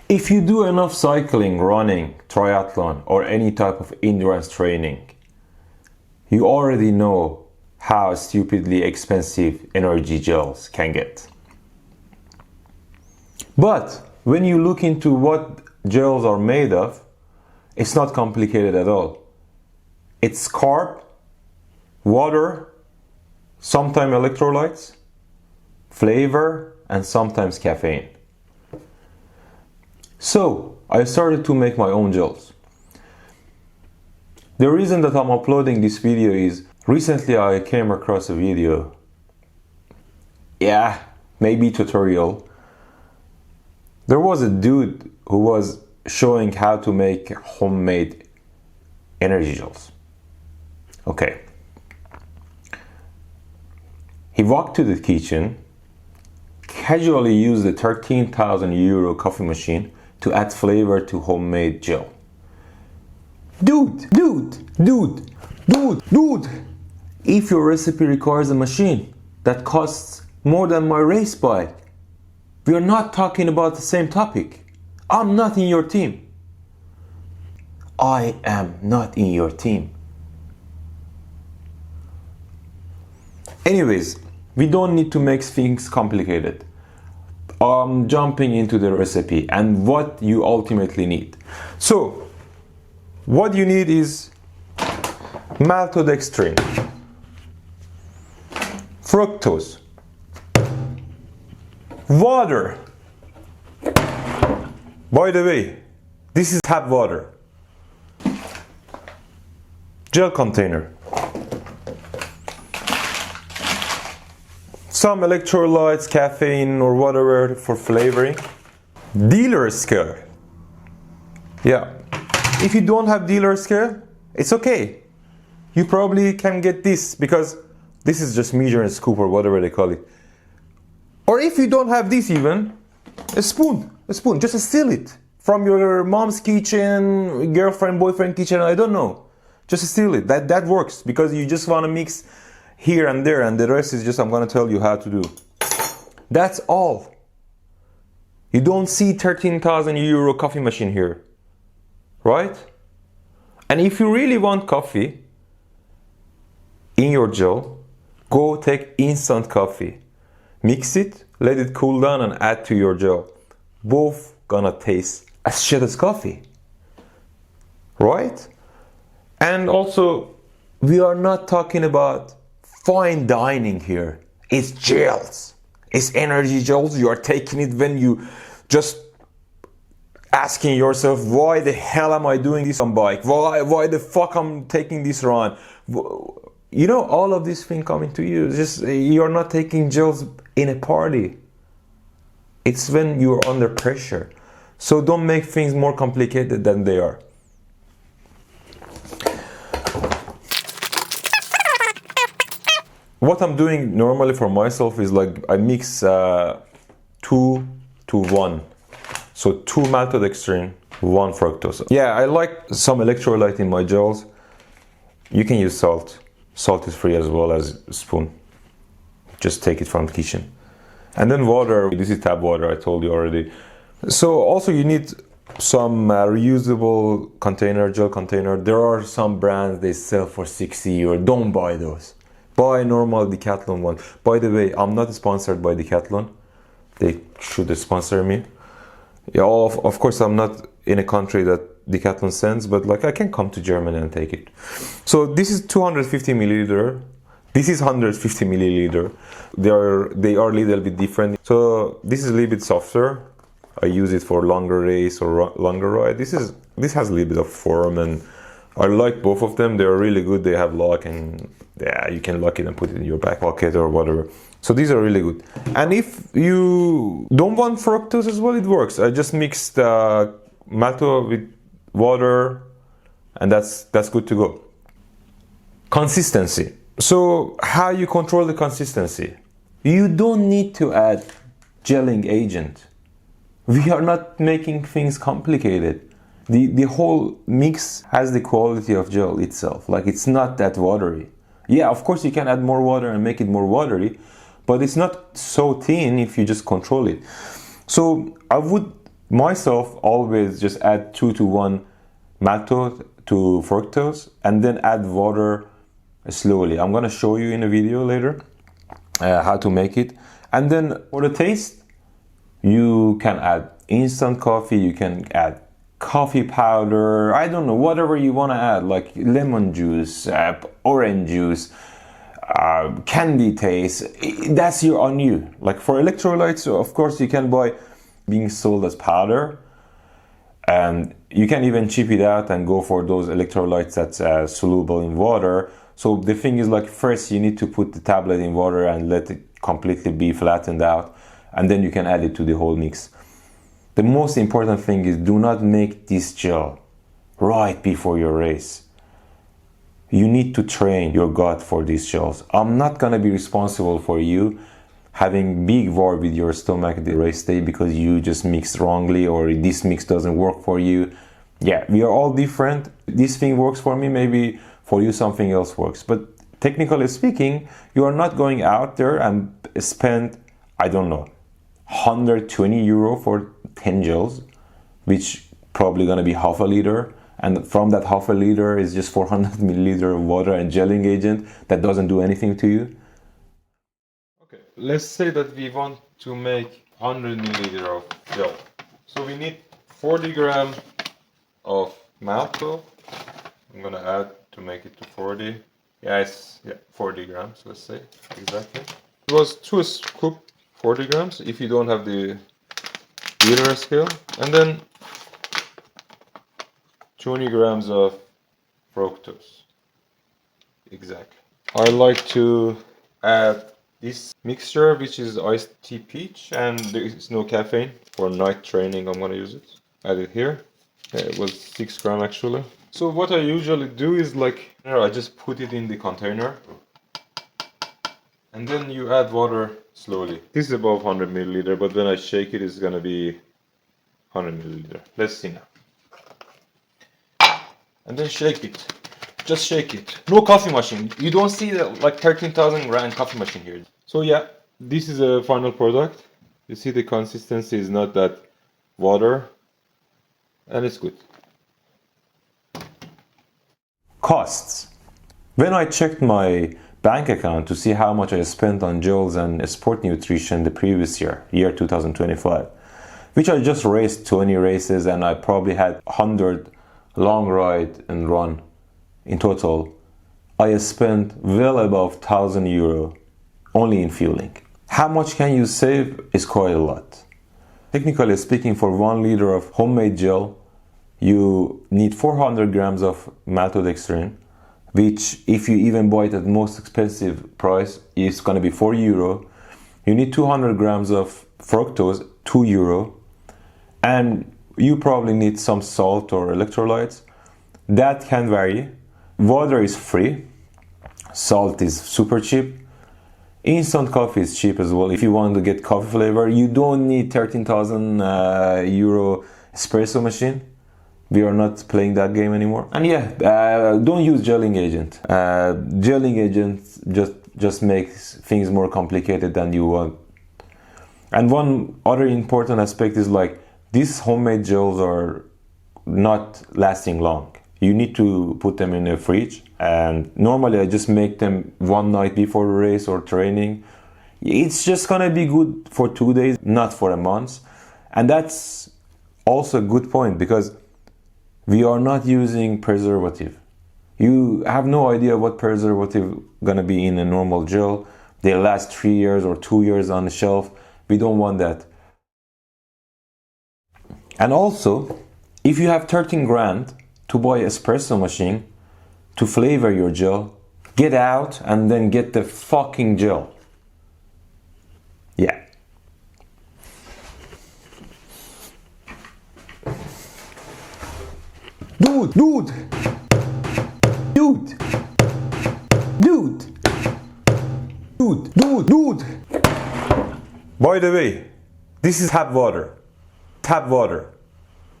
If you do enough cycling, running, triathlon, or any type of endurance training, you already know how stupidly expensive energy gels can get. But when you look into what gels are made of, it's not complicated at all. It's carb, water, sometimes electrolytes, flavor, and sometimes caffeine. So I started to make my own gels. The reason that I'm uploading this video is recently I came across a video, maybe tutorial. There was a dude who was showing how to make homemade energy gels. Okay. He walked to the kitchen, casually used a 13,000 euro coffee machine to add flavor to homemade gel. Dude, if your recipe requires a machine that costs more than my race bike, we are not talking about the same topic. I'm not in your team. I am not in your team. Anyways, we don't need to make things complicated. I'm jumping into the recipe and what you ultimately need. So, what you need is maltodextrin, fructose, water. By the way, this is tap water, gel container, some electrolytes, caffeine or whatever for flavoring, dealer scale. Yeah, if you don't have dealer scale, it's okay. You probably can get this because this is just measure and scoop or whatever they call it. Or if you don't have this even, a spoon, just steal it from your mom's kitchen, girlfriend, boyfriend kitchen, I don't know. Just steal it, that works because you just want to mix here and there and the rest is just I'm going to tell you how to do. That's all. You don't see 13,000 euro coffee machine here, right? And if you really want coffee in your gel, go take instant coffee. Mix it, let it cool down and add to your gel. Both gonna taste as shit as coffee, right? And also, we are not talking about fine dining here. It's gels. It's energy gels. You are taking it when you just asking yourself, why the hell am I doing this on bike? Why the fuck I'm taking this run? You know, all of these things coming to you. Just you're not taking gels in a party. It's when you're under pressure. So don't make things more complicated than they are. What I'm doing normally for myself is like I mix 2 to 1. So 2 maltodextrin, 1 fructose. Yeah, I like some electrolyte in my gels. You can use salt. Salt is free as well as a spoon. Just take it from the kitchen. And then water, this is tap water, I told you already. So also you need some reusable container, gel container. There are some brands they sell for 60 euro. Don't buy those. Buy normal Decathlon one. By the way, I'm not sponsored by Decathlon. They should sponsor me. Yeah, of course I'm not in a country that Decathlon sends, but like I can come to Germany and take it. So this is 250 milliliter. This is 150 milliliter. They are a little bit different. So this is a little bit softer. I use it for longer race or longer ride. This has a little bit of form, and I like both of them. They are really good. They have lock, and yeah, you can lock it and put it in your back pocket or whatever. So these are really good. And if you don't want fructose as well, it works. I just mixed malto with water, and that's good to go. Consistency. So how you control the consistency? You don't need to add gelling agent. We are not making things complicated. The whole mix has the quality of gel itself. Like it's not that watery. Yeah, of course you can add more water and make it more watery, but it's not so thin if you just control it. So I would myself always just add 2 to 1 maltose to fructose and then add water slowly. I'm gonna show you in a video later how to make it. And then for the taste, you can add instant coffee, you can add coffee powder, I don't know, whatever you want to add, like lemon juice, orange juice, candy taste. That's on you. Like for electrolytes, of course you can buy being sold as powder, and you can even chip it out and go for those electrolytes that's soluble in water. So the thing is, like, first you need to put the tablet in water and let it completely be flattened out, and then you can add it to the whole mix. The most important thing is, do not make this gel right before your race. You need to train your gut for these gels. I'm not gonna be responsible for you having big war with your stomach at the race day because you just mixed wrongly or this mix doesn't work for you. Yeah, we are all different. This thing works for me, maybe for you something else works. But technically speaking, you are not going out there and spend, I don't know, 120 euro for 10 gels, which probably gonna be half a liter, and from that half a liter is just 400 milliliter of water and gelling agent that doesn't do anything to you. Okay, let's say that we want to make 100 milliliter of gel. So we need 40 grams of malto. I'm gonna add to make it to 40. Yeah, 40 grams, let's say, exactly. It was 2 scoop 40 grams if you don't have the dealer scale, and then 20 grams of fructose. Exactly. I like to add this mixture, which is iced tea peach, and there is no caffeine. For night training, I'm gonna use it. Add it here. Yeah, it was 6 grams actually. So what I usually do is, like, I just put it in the container, and then you add water slowly. This is above 100 milliliter, but when I shake it, it's gonna be 100 milliliter. Let's see now. And then shake it. Just shake it. No coffee machine. You don't see the like 13,000 rand coffee machine here. So yeah, this is a final product. You see the consistency is not that water, and it's good. Costs. When I checked my bank account to see how much I spent on gels and sport nutrition the previous year 2025, which I just raced 20 races and I probably had 100 long ride and run in total, I spent well above 1,000 euro only in fueling. How much can you save is quite a lot. Technically speaking, for 1 liter of homemade gel, you need 400 grams of maltodextrin, which if you even buy it at the most expensive price is going to be 4 euro. You need 200 grams of fructose, 2 euro, and you probably need some salt or electrolytes. That can vary. Water is free, salt is super cheap, instant coffee is cheap as well. If you want to get coffee flavor, you don't need 13,000 euro espresso machine. We are not playing that game anymore. And yeah, don't use gelling agent. Gelling agent just makes things more complicated than you want. And one other important aspect is, like, these homemade gels are not lasting long. You need to put them in a fridge, and normally I just make them one night before a race or training. It's just gonna be good for 2 days, not for a month. And that's also a good point, because we are not using preservative. You have no idea what preservative gonna be in a normal gel. They last 3 years or 2 years on the shelf. We don't want that. And also, if you have 13 grand to buy espresso machine to flavor your gel, get out and then get the fucking gel. Yeah. Dude! By the way, this is tap water. Tap water.